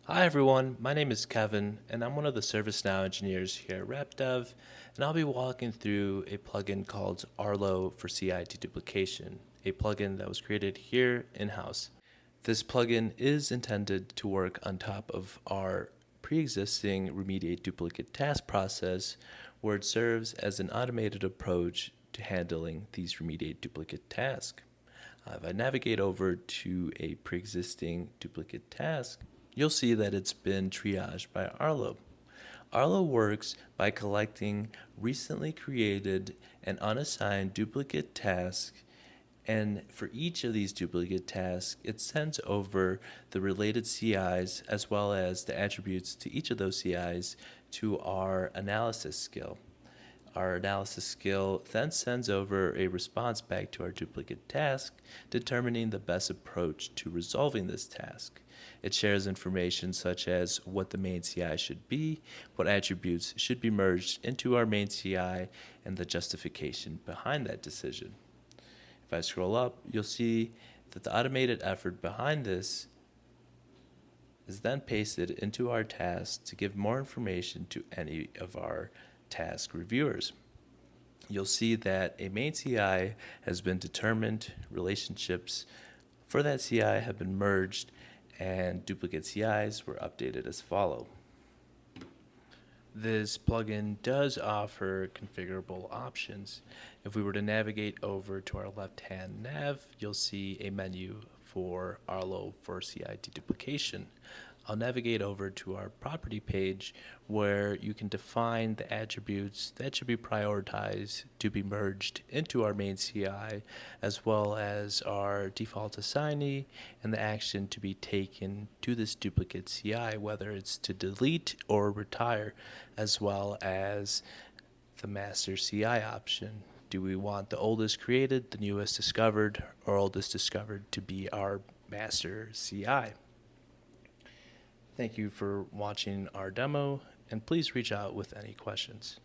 Hi everyone, my name is Kevin and I'm one of the ServiceNow engineers here at RapDev, and I'll be walking through a plugin called Arlo for CI deduplication, a plugin that was created here in-house. This plugin is intended to work on top of our pre-existing remediate duplicate task process, where it serves as an automated approach to handling these remediate duplicate tasks. If I navigate over to a pre-existing duplicate task, you'll see that it's been triaged by Arlo. Arlo works by collecting recently created and unassigned duplicate tasks, and for each of these duplicate tasks, it sends over the related CIs as well as the attributes to each of those CIs to our analysis skill. Our analysis skill then sends over a response back to our duplicate task, determining the best approach to resolving this task. It shares information such as what the main CI should be, what attributes should be merged into our main CI, and the justification behind that decision. If I scroll up, you'll see that the automated effort behind this is then pasted into our task to give more information to any of our task reviewers. You'll see that a main CI has been determined, relationships for that CI have been merged, and duplicate CIs were updated as follow. This plugin does offer configurable options. If we were to navigate over to our left-hand nav, you'll see a menu for Arlo for CI deduplication. I'll navigate over to our property page where you can define the attributes that should be prioritized to be merged into our main CI, as well as our default assignee and the action to be taken to this duplicate CI, whether it's to delete or retire, as well as the master CI option. Do we want the oldest created, the newest discovered, or oldest discovered to be our master CI? Thank you for watching our demo, and please reach out with any questions.